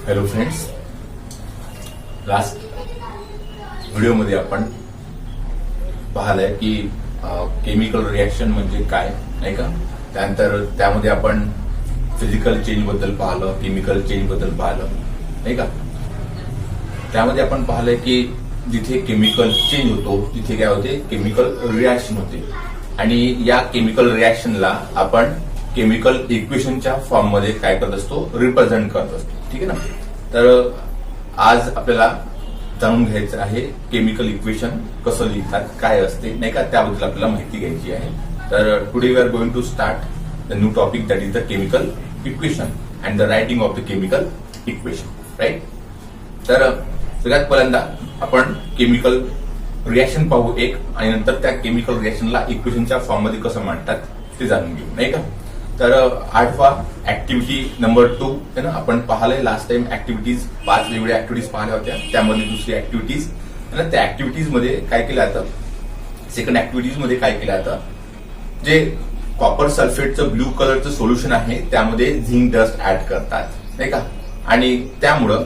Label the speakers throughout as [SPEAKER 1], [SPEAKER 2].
[SPEAKER 1] Hello friends, last व्हिडिओमध्ये आपण पाहिलंय की केमिकल रिॲक्शन म्हणजे काय, नाही का. त्यानंतर त्यामध्ये आपण फिजिकल चेंज बद्दल पाहिलं, केमिकल चेंज बद्दल पाहिलं, नाही का. त्यामध्ये आपण पाहिलंय की जिथे केमिकल चेंज होतो तिथे काय होते, केमिकल रिॲक्शन होते. आणि या केमिकल रिॲक्शनला आपण केमिकल इक्वेशनच्या फॉर्म मध्ये काय करत असतो, रिप्रेझेंट करत असतो. ठीक आहे ना. तर आज आपल्याला जाणून घ्यायचं आहे केमिकल इक्वेशन कसं लिहितात, काय असते, नाही का, त्याबद्दल आपल्याला माहिती घ्यायची आहे. तर today we are going to start the new topic, that is the chemical equation and the writing of the chemical equation, right. तर सगळ्यात पहिल्यांदा आपण केमिकल रिॲक्शन पाहू एक, आणि नंतर त्या केमिकल रिॲक्शनला इक्वेशनच्या फॉर्म मध्ये कसं मांडतात ते जाणून घेऊ, नाही का. तर आठवा ऍक्टिव्हिटी नंबर 2 आहे ना, आपण पाहिलंय लास्ट टाइम ऍक्टिव्हिटीज, 5 वेगवेगळ्या ऍक्टिव्हिटीज पाहिल्या होत्या. त्यामध्ये दुसरी ऍक्टिव्हिटीज आहे ना, त्या ऍक्टिव्हिटीज मध्ये काय केलं जातं, सेकंड ऍक्टिव्हिटीज मध्ये काय केलं जातं, जे कॉपर सल्फेटचं ब्ल्यू कलरचं सोल्युशन आहे त्यामध्ये झिंक डस्ट ऍड करतात, नाही का. आणि त्यामुळं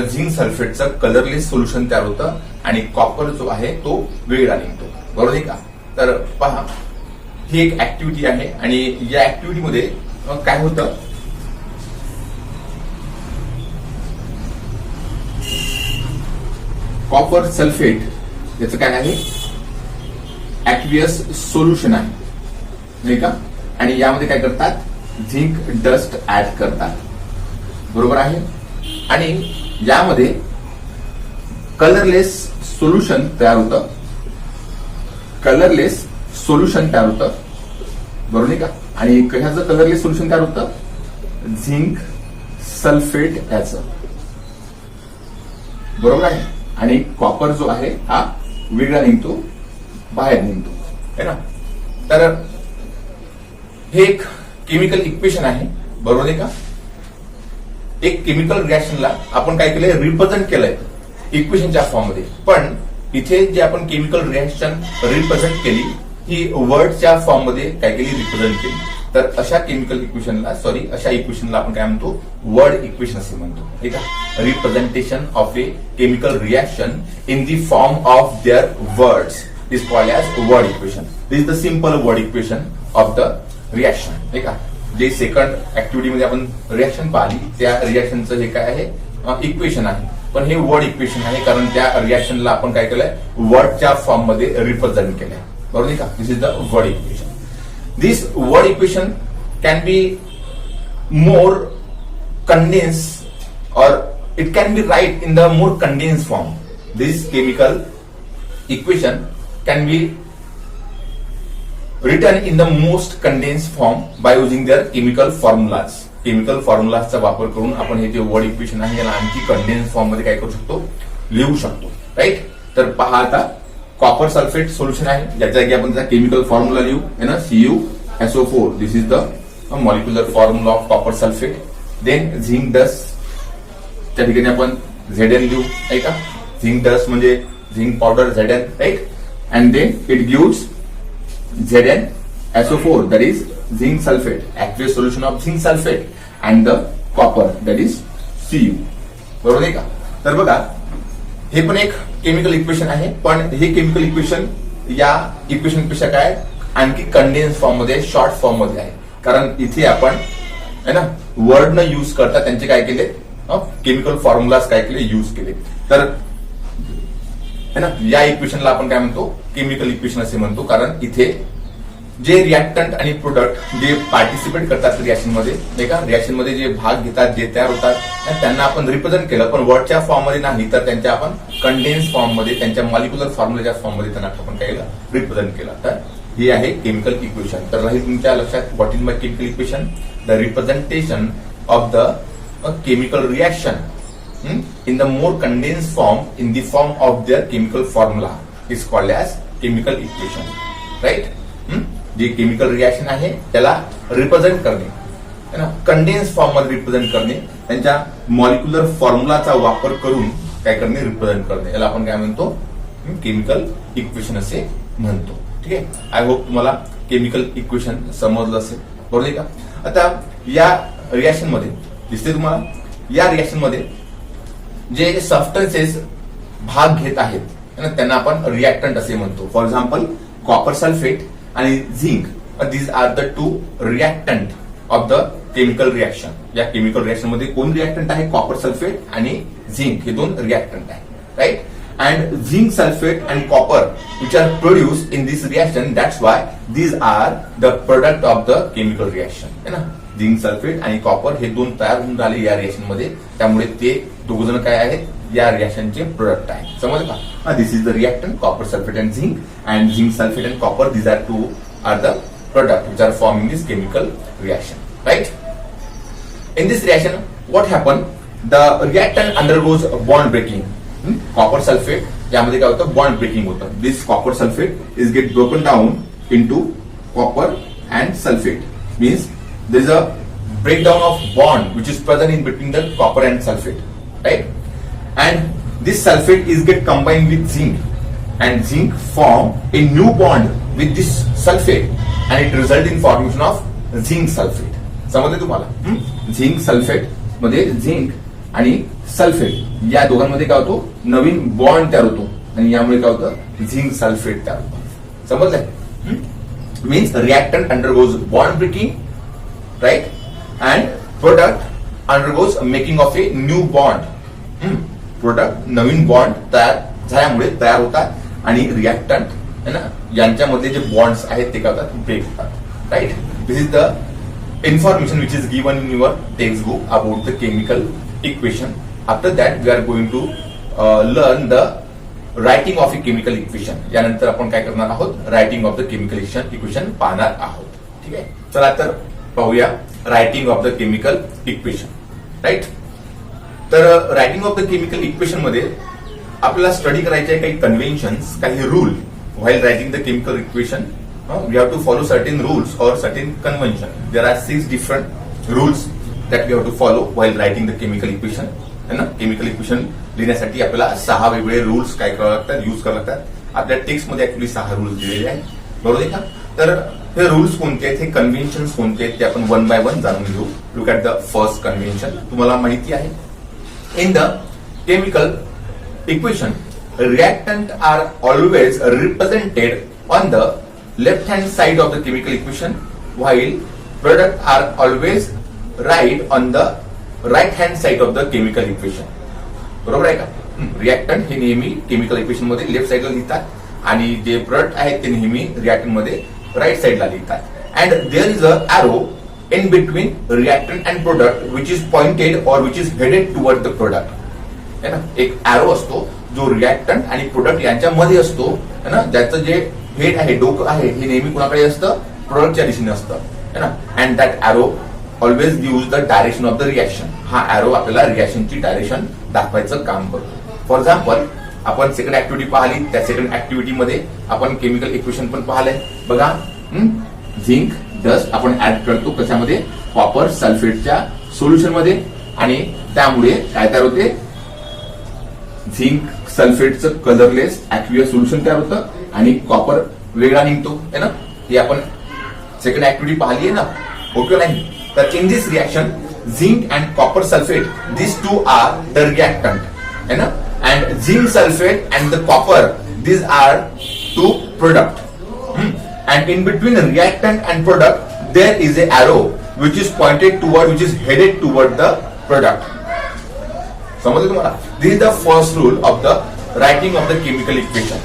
[SPEAKER 1] झिंक सल्फेटचं कलरलेस सोल्युशन तयार होतं आणि कॉपर जो आहे तो वेगळा निघतो, बरोबर आहे का. तर पहा, ही एक ऍक्टिव्हिटी आहे आणि या ऍक्टिव्हिटीमध्ये काय होतं, कॉपर सल्फेट याचं काय आहे, ऍक्वियस सोल्युशन आहे, नाही का. आणि यामध्ये काय करतात, झिंक डस्ट ऍड करतात, बरोबर आहे. आणि यामध्ये कलरलेस सोल्युशन तयार होतं, कलरलेस सोल्युशन तयार होतं, बरोबर नाही का. आणि कशाचं कलरलेस सोल्युशन तयार होतं, झिंक सल्फेट याचं, बरोबर आहे. आणि कॉपर जो आहे हा वेगळा निघतो, बाहेर निघतो, है ना. तर हे एक केमिकल इक्वेशन आहे, बरोबर आहे का. एक केमिकल रिॲक्शनला आपण काय केलंय, रिप्रेझेंट केलंय इक्वेशनच्या फॉर्म मध्ये. पण इथे जे आपण केमिकल रिॲक्शन रिप्रेझेंट केली ही वर्डच्या फॉर्म मध्ये काय केली, रिप्रेझेंट केली. तर अशा केमिकल इक्वेशनला, अशा इक्वेशनला आपण काय म्हणतो, वर्ड इक्वेशन असे म्हणतो, ठीक आहे. Representation of a chemical reaction in the form of their words is called as word equation. This is the simple word equation of the reaction, ठीक आहे. जे सेकंड ऍक्टिव्हिटी मध्ये आपण रिॲक्शन पाहिली त्या रिॲक्शनचं हे काय आहे, इक्वेशन आहे. पण हे वर्ड इक्वेशन आहे कारण त्या रिॲक्शनला आपण काय केलंय, वर्डच्या फॉर्म मध्ये रिप्रेझेंट केलंय, बरोबर का. This is the word equation. This word equation can be more condense or it can be write in the more condense form. This chemical equation can be written in the most condensed form by using their chemical formulas. Chemical फॉर्म्युलाचा वापर करून आपण हे जे word equation आहे याला आणखी condense form मध्ये काय करू शकतो, लिहू शकतो, राईट. तर पहा, आता कॉपर सल्फेट सोल्युशन आहे, याच्या जागी आपण त्याचा केमिकल फॉर्म्युला लिहू, है ना, CuSO4. This is the molecular formula of copper sulphate. Then zinc dust, त्या ठिकाणी आपण Zn लिहू, आहे का. झिंक डस्ट म्हणजे zinc powder Zn, right. And then it gives ZnSO4, that is zinc sulfate, aqueous solution of zinc sulfate, and the copper, that is Cu, बरोबर आहे का. तर बघा, हे पण एक केमिकल इक्वेशन आहे, पण हे केमिकल इक्वेशन या इक्वेशन पेक्षा काय आणखी कंडेन्स फॉर्म मध्ये, शॉर्ट फॉर्म मध्ये आहे. कारण इथे आपण है ना वर्ड न यूज करता त्यांचे काय केले, केमिकल फॉर्म्युलाज काय केले, यूज केले. तर है ना, या इक्वेशनला आपण काय म्हणतो, केमिकल इक्वेशन असे म्हणतो. कारण इथे जे रिॲक्टंट आणि प्रोडक्ट जे पार्टिसिपेट करतात रिॲक्शन मध्ये, नाही का, रिॲक्शन मध्ये जे भाग घेतात, जे तयार होतात, त्यांना आपण रिप्रेझेंट केलं, पण वर्डच्या फॉर्म मध्ये नाही, तर त्यांच्या आपण कंडेन्स फॉर्म मध्ये, त्यांच्या मॉलिक्युलर फॉर्म्युलाच्या फॉर्म मध्ये त्यांना आपण काय केलं, रिप्रेझेंट केलं. तर हे आहे केमिकल इक्वेशन. तर राहील तुमच्या लक्षात, what is my chemical equation, the representation of the chemical reaction in the more condensed form in the form of their chemical formula is called as chemical equation, right. जे chemical reaction आहे त्याला represent करणे, है ना, condense form मध्ये represent करणे, त्यांच्या molecular फॉर्म्युलाचा वापर करून काय करणे, रिप्रेझेंट करणे, याला आपण काय म्हणतो, केमिकल इक्वेशन असे म्हणतो. ठीक आहे. आय होप तुम्हाला केमिकल इक्वेशन समजलं असेल, बरोबर आहे का. आता या रिॲक्शन मध्ये दिसते तुम्हाला या रिएक्शन मध्ये जे सबस्टन्सेस भाग घेत आहेत त्यांना आपण रिएक्टंट असे म्हणतो. फॉर एक्झाम्पल कॉपर सल्फेट आणि zinc, these are the two reactant of the chemical reaction. या केमिकल रिएक्शन मध्ये कोण रिएक्टंट आहे? कॉपर सल्फेट आणि झिंक हे दोन रिएक्टंट आहे, right. And zinc sulfate and copper which are produced in this reaction, that's why these are the product of the chemical reaction, है ना. झिंक सल्फेट आणि कॉपर हे दोन तयार होऊन राहिले या रिएक्शन मध्ये, त्यामुळे ते दोघ जण काय आहेत? या रिएक्शनचे प्रोडक्ट आहेत. समजलं का? This is the reactant copper sulphate and zinc sulphate and copper, these are two are the product which are forming this chemical reaction, right? In this reaction, what happen? The reactant undergoes bond breaking. Copper sulfate यामध्ये काय होतं? Bond breaking होतं. This copper sulfate is get broken down into copper and sulfate. Means there is a breakdown of bond which is present in between the copper and sulfate, right? And this sulfate is get combined with zinc, and zinc form a new bond with this sulfate, and it result in formation of zinc sulfate. समजले तुम्हाला? Zinc sulphate मध्ये zinc आणि sulphate या दोघांमध्ये काय होतो? नवीन bond तयार होतो आणि यामुळे काय होतं? झिंक सल्फेट तयार होतं. समजलंय? Means reactant undergoes bond breaking, right, and product undergoes making of a new bond. Product नवीन बॉन्ड तयार झाल्यामुळे तयार होतात आणि रिएक्टंट है ना यांच्यामध्ये जे बॉन्ड्स आहेत ते काय होतात? ब्रेक होतात, right. This is the information which is given in your textbook about the chemical equation. After that we are going to learn the writing of a chemical equation. यानंतर आपण काय करणार आहोत? Writing of the chemical equation पाहणार आहोत. ठीक आहे, चला तर पाहूया writing of the chemical equation, right. तर writing of the chemical equation मध्ये आपल्याला स्टडी करायचे आहे काही कन्व्हेन्शन्स, काही rule while writing the chemical equation. We have to follow certain rules or certain convention. There are 6 different rules that we have to follow while writing the chemical equation. है ना. Chemical equation लिहिण्यासाठी आपल्याला 6 वेगवेगळे rules काय करावे लागतात? Use करावे लागतात. आपल्या टेक्स्ट मध्ये ऍक्च्युली 6 रूल्स दिलेले आहेत, बरोबर आहे का? तर हे रूल्स कोणते आहेत? हे कन्व्हेन्शन्स कोणते आहेत? ते आपण वन बाय वन जाणून घेऊ. Look at the first convention. तुम्हाला माहिती आहे, in the chemical equation reactant are always represented on the left hand side of the chemical equation, while product are always right on the right hand side of the chemical equation. बरोबर आहे का? Reactant हे नेहमी chemical equation मध्ये left साइडला लिहितात आणि जे प्रोडक्ट आहेत ते नेहमी रिएक्टंट मध्ये राईट साइडला लिहितात. And there is a arrow in between reactant and product which is pointed or which is headed toward the product. है ना, एक एरो असतो जो रिएक्टंट आणि प्रोडक्ट यांच्यामध्ये असतो, है ना, ज्याचं जे हेड आहे, डोकं आहे, हे नेहमी कोणाकडे असतं? प्रोडक्टच्या दिशेने असतं, है ना. And that arrow always gives the direction of the reaction. हा एरो आपल्याला रिएक्शनची डायरेक्शन दाखवायचं काम करतो. फॉर एक्झाम्पल आपण सेकंड ऍक्टिव्हिटी पाहिली, त्या सेकंड ऍक्टिव्हिटी मध्ये आपण केमिकल इक्वेशन पण पाहिलंय. बघा, झिंक डस्ट आपण ऍड करतो कशामध्ये? कॉपर सल्फेटच्या सोल्युशन मध्ये, आणि त्यामुळे काय तयार होते? झिंक सल्फेटचं कलरलेस ऍक्वियस सोल्युशन तयार होतं आणि कॉपर वेगळा निघतो, है ना. ही आपण सेकंड ऍक्टिव्हिटी पाहिली आहे ना, ओके नाही? तर in this reaction zinc and copper sulphate, this two are the reactant, है ना. And zinc sulphate and the copper, this are two product. And in between reactant and product, there is a arrow which is pointed toward, which is headed toward the product. समझे तुम्हारा? This is the first rule of the writing of the chemical equation.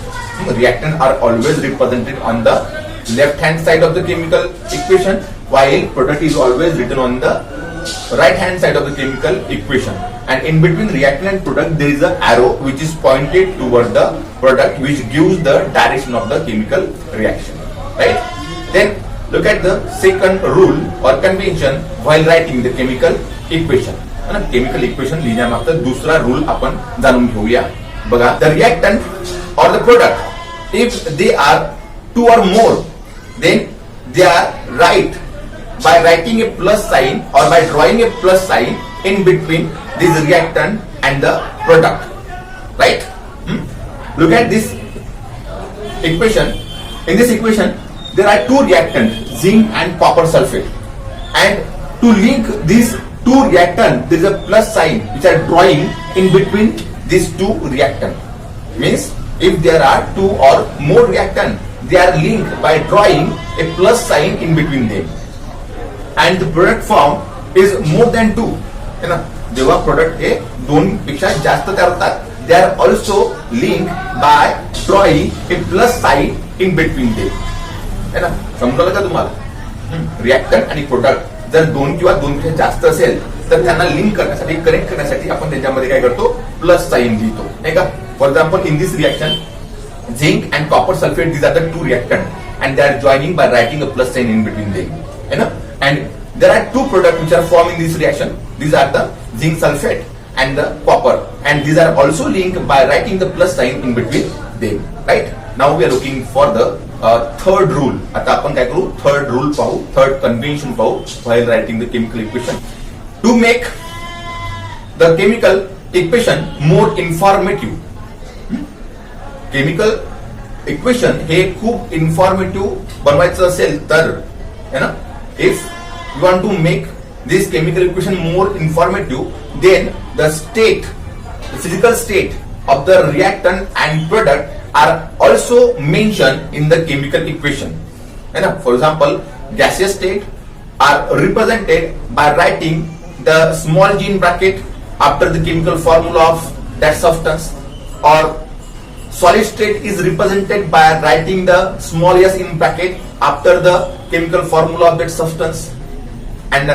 [SPEAKER 1] Reactant are always represented on the left hand side of the chemical equation, while product is always written on the right hand side of the chemical equation. And in between reactant and product, there is an arrow which is pointed toward the product, which gives the direction of the chemical reaction. Right? Then look at the second rule or convention while writing the chemical equation. Chemical equation लिहिण्यामागचा दुसरा rule आपण जाणून घेऊया. बघा, the reactant or the product, if they are 2 or more, then they are right by writing a plus sign or by drawing a plus sign in between this reactant and the product. Right? Look at this equation. In this equation, there are 2 reactants, zinc and copper sulfate. And to link these two reactant, there is a plus sign which are drawing in between these two reactant. Means if there are two or more reactant, they are linked by drawing a plus sign in between them. And the product form is more than two. है ना, जेव्हा product हे दोन पेक्षा जास्त तयार होतात, they are also linked by drawing a plus sign in between them. है ना, समजलं का तुम्हाला? रिएक्टंट आणि प्रोडक्ट जर दोन किंवा दोन पेक्षा जास्त असेल तर त्यांना लिंक करण्यासाठी, कनेक्ट करण्यासाठी आपण त्याच्यामध्ये काय करतो? प्लस साइन लिहितो, नाही का? For example in this reaction zinc and copper sulphate, these are the two reactant and they are joining by writing a plus sign in between them, है ना? And there are two products which are formed in this reaction. These are the zinc sulfate and the copper, and these are also linked by writing the plus sign in between them, right? Now we are looking for the third rule. आता आपण काय करू? Third rule पाहू, third convention पाहू while writing the chemical equation. To make the chemical equation more informative, chemical equation हे खूप informative बनवायचं असेल तर, है ना, if you want to make this chemical equation more informative, then the state, the physical state of the reactant and product are also mentioned in the chemical equation. है ना? For example, gaseous state are represented by writing the small g in bracket after the chemical formula of that substance, or solid state is represented by writing the small s in bracket after the chemical formula of that substance. And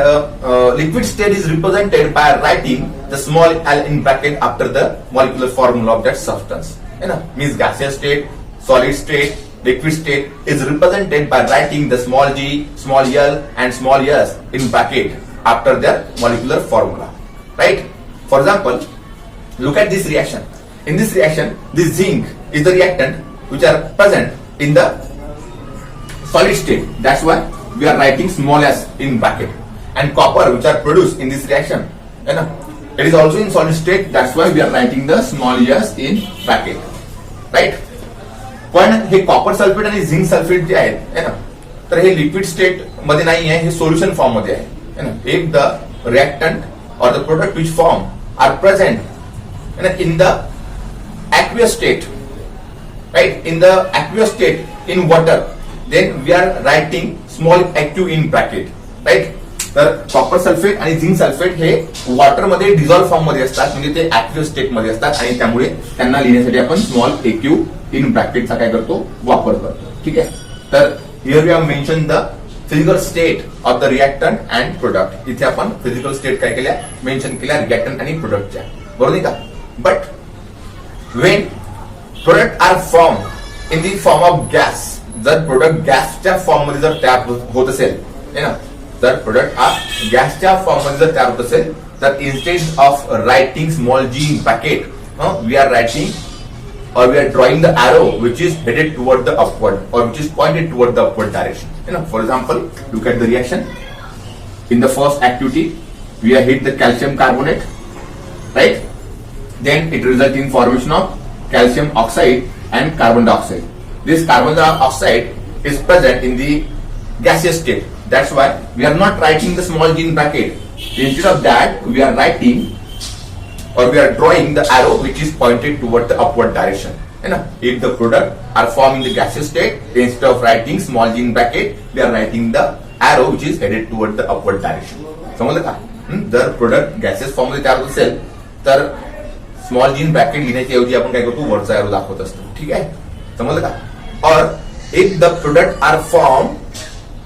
[SPEAKER 1] liquid state is represented by writing the small l in bracket after the molecular formula of that substance. You know, means gaseous state, solid state, liquid state is represented by writing the small g, small l, and small s in bracket after their molecular formula. Right? For example, look at this reaction. In this reaction, this zinc is the reactant which are present in the solid state. That's why we are writing small s in bracket. And copper which are produced in this reaction, you know, it is also in solid state. That's why we are writing the small s in bracket, right? पण हे copper sulphate आणि zinc sulphate जे आहेत, है ना, तर हे liquid state मध्ये नाही आहे, हे सोल्युशन फॉर्म मध्ये आहे, है ना. इफ द रिएक्टंट और the product which form are present, है ना, in the aqueous state, right, in the aqueous state in water, then we are writing small aq in bracket, right? तर copper sulphate आणि zinc sulphate हे water मध्ये dissolve form मध्ये असतात, म्हणजे ते ऍक्टिव्ह स्टेट मध्ये असतात, आणि त्यामुळे त्यांना लिहिण्यासाठी आपण स्मॉल एक्यू इन ब्रॅकेटचा काय करतो? वापर करतो. ठीक आहे. तर here we have mention the physical state of the reactant and product. इथे आपण फिजिकल स्टेट काय केल्या? मेन्शन केल्या रिएक्टंट आणि प्रोडक्टच्या, बरोबर नाही का? But when product are form in the form of gas, जर प्रोडक्ट गॅसच्या फॉर्म मध्ये जर तयार होत असेल, है ना, जर प्रोडक्ट हा गॅसच्या फॉर्म मध्ये जर तयार होत असेल, तर instead of writing small g in bracket, we are writing or we are drawing the arrow which is headed toward the upward or which is pointed toward the upward direction. You know, for example, look at the reaction. In the first activity, we have hit the calcium carbonate, right? Then it results in formation of calcium oxide and carbon dioxide. This carbon dioxide is present in the gaseous state. That's why we are not writing the small g in bracket. Instead of that, we are writing or we are drawing the arrow which is pointed toward the upward direction. You know, if the product are formed in the gaseous state, instead of writing small g in bracket, we are writing the arrow which is headed toward the upward direction. समजलं का? जर product gases form मध्ये तयार होत असेल तर small g in bracket लिहिण्याच्या ऐवजी आपण काय करतो? वरचा arrow दाखवत असतो. ठीक आहे, समजलं का? और if the product are form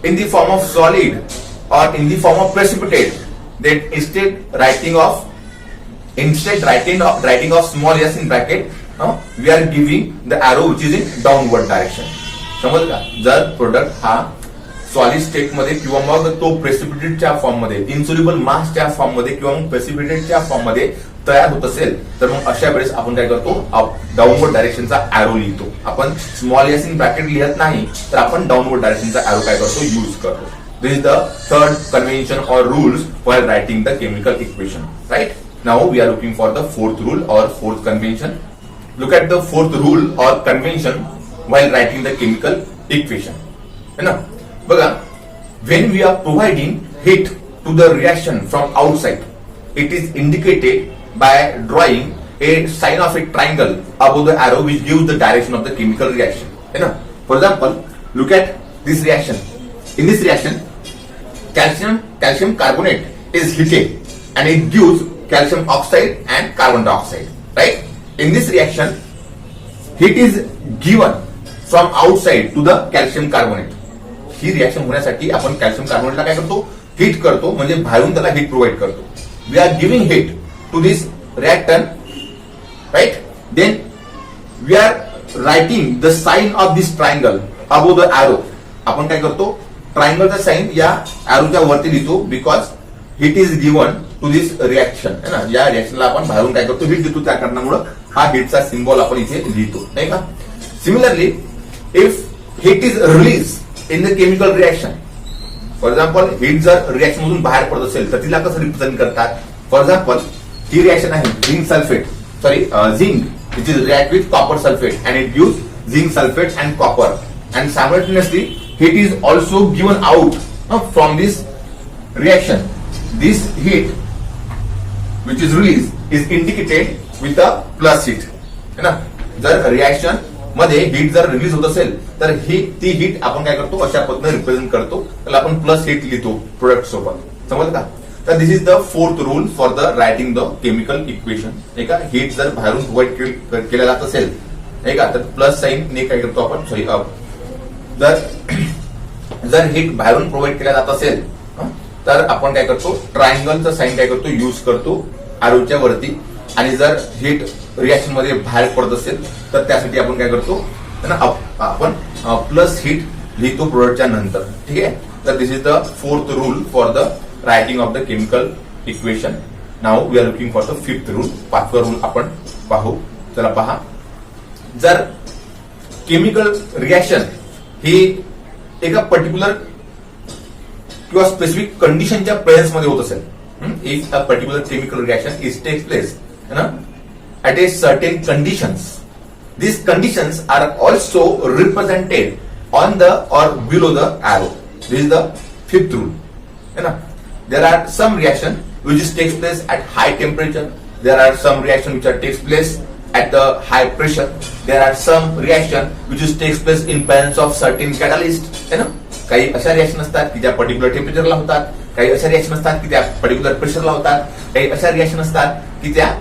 [SPEAKER 1] in the form of solid or in the form of precipitate, then instead writing of small s in bracket, we are giving the arrow which is in downward direction. समजलं का? जर product हा solid state मध्ये किंवा मग तो प्रेसिपिटेटच्या form मध्ये, insoluble मासच्या form मध्ये किंवा मग प्रेसिपिटेटच्या फॉर्म मध्ये तयार होत असेल, तर मग अशा वेळेस आपण काय करतो? डाऊनवर्ड डायरेक्शनचा अॅरो लिहितो. आपण स्मॉल एस इन ब्रॅकेट लिहत नाही, तर आपण डाऊनवर्ड डायरेक्शनचा अॅरो काय करतो? यूज करतो. This is the third convention or rules for writing the chemical equation, right? Now we are looking for the fourth rule or fourth convention. Look at the fourth rule or convention while writing the chemical equation. है ना? बघा, when we are providing heat to the reaction from outside, it is indicated by drawing a sign of a triangle above the arrow which gives the direction of the chemical reaction. For example, look at this reaction. In this reaction, calcium carbonate is heated and it gives calcium oxide and carbon dioxide. Right? In this reaction, heat is given from outside to the calcium carbonate. He reaction होण्यासाठी आपण calcium कार्बोनेटला काय करतो, heat करतो, म्हणजे बाहेरून त्याला heat provide करतो. We are giving heat to this reactant, right. Then we are writing the sign of this triangle above the arrow. आपण काय करतो, ट्रायंगलचा साइन या एरोच्या वरती लिहितो, because heat is given to this reaction. है ना, या रिएक्शनला आपण बाहेरून काय करतो, हीट देतो. त्या कारणामुळे हा हीटचा सिम्बॉल आपण इथे लिहितो, नाही का. Similarly, if heat is release in the chemical reaction, for example heat जर रिएक्शन मधून बाहेर पडत असेल तर तिला कसं रिप्रेझेंट करतात. फॉर एक्झाम्पल, ही रिएक्शन आहे zinc sulphate, zinc which is react with copper sulfate and it gives zinc sulfate and copper, and simultaneously heat is also given out from this reaction. This heat which is released is indicated with a plus heat. है ना, जर reaction मध्ये heat जर release होत असेल तर ती heat आपण काय करतो, अशा पद्धतीने रिप्रेझेंट करतो, त्याला आपण प्लस हीट लिहितो प्रोडक्ट सोबत. समजलं का. तर दिस is the fourth rule for the writing the chemical equation. नाही का, हीट जर बाहेरून प्रोव्हाइड केलं जात असेल, नाही का, तर प्लस साइन ने काय करतो आपण, सॉरी, जर हीट बाहेरून प्रोव्हाइड केलं जात असेल तर आपण काय करतो, ट्रायंगलचं साइन काय करतो, यूज करतो एरोच्या वरती. आणि जर हीट रिएक्शन मध्ये बाहेर पडत असेल तर त्यासाठी आपण काय करतो, आपण प्लस हीट लिहितो प्रोडक्टच्या नंतर. ठीक आहे. तर दिस is the fourth rule for the writing of the chemical equation. Now we are looking for the fifth rule. पाचवा रूल आपण पाहू. चला पहा. जर केमिकल रिएक्शन ही एका पर्टिक्युलर किंवा स्पेसिफिक कंडिशनच्या प्रेझेन्स मध्ये होत असेल, if a particular chemical reaction is takes place at a certain conditions, these conditions are also represented on the or below the arrow. This is the fifth rule. है ना. There are some reaction which is takes place at high temperature. There are some reaction which are takes place at the high pressure. There are some reaction which is takes place in presence of certain catalyst. है ना. काही अशा reaction असतात की त्या particular टेम्परेचरला होतात, काही अशा रिएक्शन असतात की त्या पर्टिक्युलर प्रेशरला होतात, काही अशा रिएक्शन असतात की त्या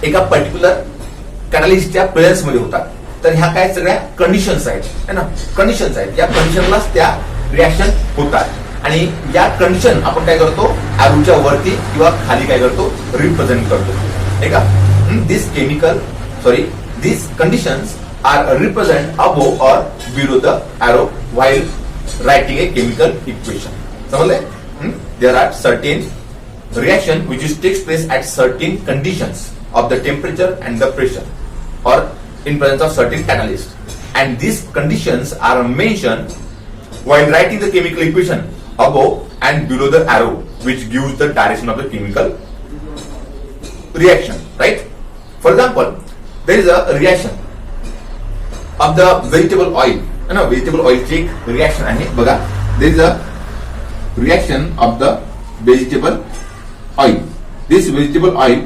[SPEAKER 1] एका पर्टिक्युलर कॅटलिस्टच्या प्रेझेन्स मध्ये होतात. तर ह्या काय सगळ्या कंडिशन्स आहेत, है ना, कंडिशन्स आहेत. या कंडिशनलाच त्या रिएक्शन होतात. आणि या कंडिशन आपण काय करतो, एरोच्या वरती किंवा खाली काय करतो, रिप्रेझेंट करतो, है का. This conditions are represent above or below the arrow while writing a chemical equation. समजले. There are certain reaction which is takes place at certain conditions of the temperature and the pressure or in presence of certain catalyst, and these conditions are mentioned while writing the chemical equation above and below the arrow which gives the direction of the chemical reaction. Right. For example, there is a reaction of the vegetable oil. Vegetable oil ची reaction आहे बघा. There is a reaction of the vegetable oil. This vegetable oil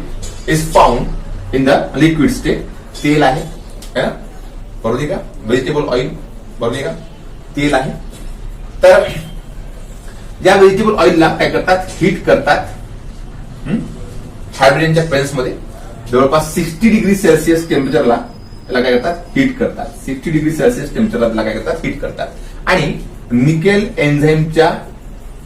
[SPEAKER 1] is found in the liquid state. तेल आहे, बरोबर का. Vegetable oil, बरोबर का, तेल आहे. तर या व्हेजिटेबल ऑइलला काय करतात, हीट करतात हायड्रोजनच्या प्रेझेन्स मध्ये. जवळपास 60 डिग्री सेल्सिअस टेम्परेचरला त्याला काय करतात, हीट करतात. 60 डिग्री सेल्सिअस टेम्परेचरला त्याला काय करतात, हीट करतात. आणि निकेल एन्झाईमच्या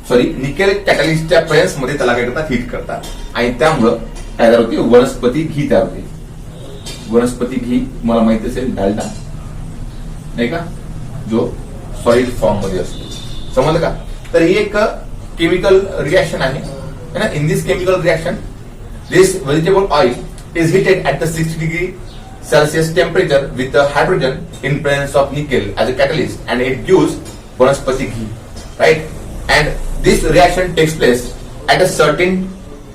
[SPEAKER 1] निकेल कॅटलिस्टच्या प्रेझेन्स मध्ये त्याला काय करतात, हीट करतात. आणि त्यामुळं काय तयार होते, वनस्पती घी तयार होते. वनस्पती घी मला माहिती असेल, डालडा, नाही का, जो सॉलिड फॉर्म मध्ये असतो. समजलं का. तर ही एक केमिकल रिएक्शन आहे ना. In this chemical reaction this vegetable oil is heated at the 60 degree Celsius temperature with the hydrogen in presence of nickel as a catalyst, and it gives vanaspati ghee, right? And this reaction takes place at a certain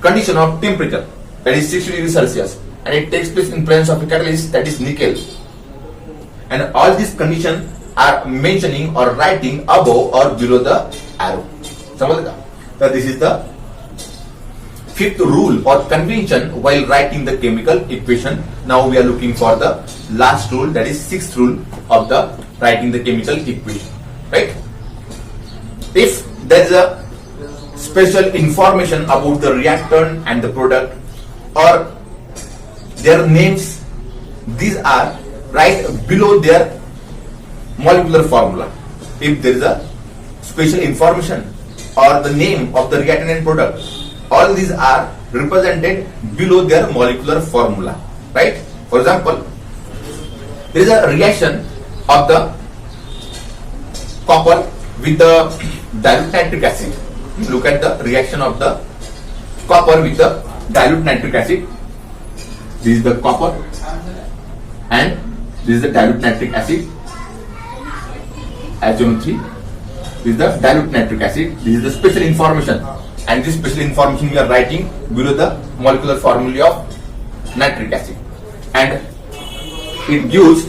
[SPEAKER 1] condition of temperature, that is 60 degrees Celsius, and it takes place in presence of a catalyst, that is nickel. And all these conditions are mentioning or writing above or below the arrow. समझ का. तर दिस is द fifth rule or convention while writing the chemical equation. Now we are looking for the last rule, that is sixth rule of the writing the chemical equation, right? If there is a special information about the reactant and the product or their names, these are right below their molecular formula. If there is a special information or the name of the reactant and product, all these are represented below their molecular formula, right? For example, there is a reaction of the copper with the dilute nitric acid. Look at the reaction of the copper with the dilute nitric acid. This is the copper and this is the dilute nitric acid, HNO3. This is the dilute nitric acid. This is the special information, and this special information we are writing below the molecular formula of nitric acid, and it gives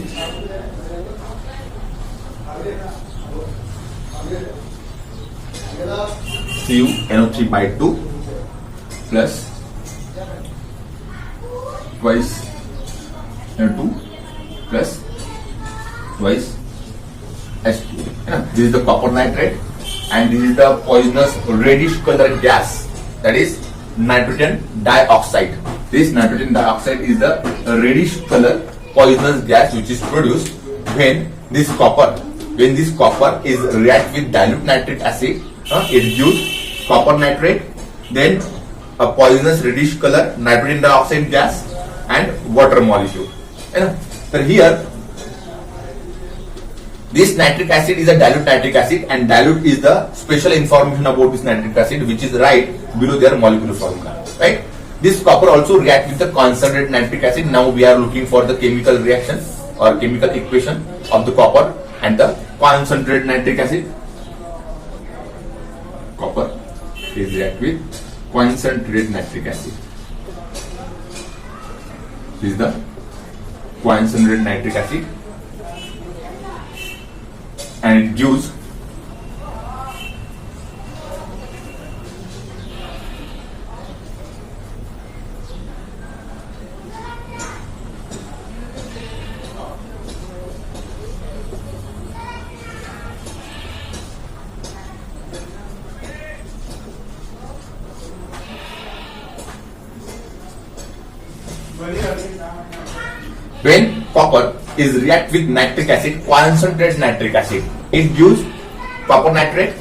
[SPEAKER 1] CuNO3/2 plus twice N2 plus twice H2. This is the copper nitrate, and this is the poisonous reddish color gas, that is nitrogen dioxide. This nitrogen dioxide is the reddish color poisonous gas which is produced when this copper is react with dilute nitric acid. It gives copper nitrate, then a poisonous reddish color nitrogen dioxide gas and water molecule. So here this nitric acid is a dilute nitric acid, and dilute is the special information about this nitric acid which is right below their molecular formula, right? This copper also react with the concentrated nitric acid. Now we are looking for the chemical reaction or chemical equation of the copper and the concentrated nitric acid. Copper is react with concentrated nitric acid. This is the concentrated nitric acid, and it gives when copper is react with nitric acid, concentrated nitric acid, it gives copper nitrate,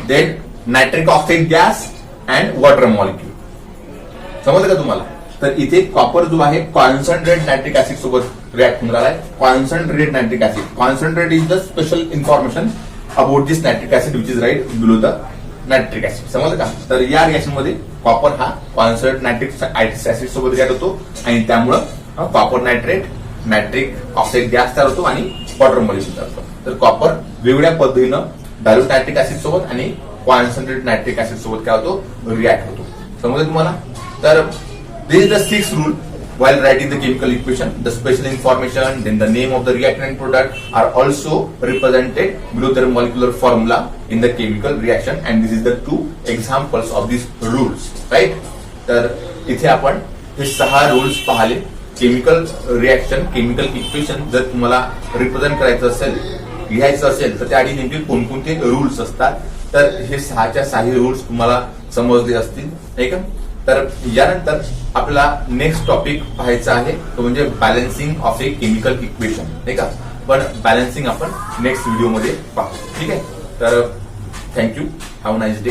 [SPEAKER 1] then nitric oxide gas and water molecule. समजलं का तुम्हाला? तर इथे copper जो आहे concentrate nitric acid सोबत react होणार आहे. Concentrate nitric acid, concentrate is the special information about this nitric acid which is right below the nitric acid. समजलं का? तर या रिएक्शन मध्ये कॉपर हा कॉन्सन्ट्रेट नायट्रिक ऍसिड सोबत रिएक्ट होतो, आणि त्यामुळे copper nitrate, nitric oxide gas तयार होतो आणि वॉटर मॉलिक्यूल तयार होतो. तर कॉपर वेगवेगळ्या पद्धतीनं डायल्यूट नायट्रिक ऍसिड सोबत आणि कॉन्सन्ट्रेट नायट्रिक ऍसिड सोबत काय होतो, रिएक्ट होतो. समजलं तुम्हाला? तर this is the sixth rule while writing the chemical equation. The special information, then the name of the reactant and product are also represented below their molecular formula in the chemical reaction, and this is the two examples of these rules, right? तर इथे आपण हे 6 rules पाहिले. Chemical reaction, chemical equation जर तुम्हाला represent करायचं असेल, लिहायचं असेल, तर त्याआधी नेमके कोणकोणते रूल्स असतात, तर हे 6च्या 6 रूल्स तुम्हाला समजले असतील, नाही का? तर यानंतर आपल्याला नेक्स्ट टॉपिक पाहायचा आहे, तो म्हणजे balancing of A chemical equation, नाही का? पण बॅलन्सिंग आपण नेक्स्ट व्हिडिओमध्ये पाहू, ठीक आहे? तर thank you, have a nice day.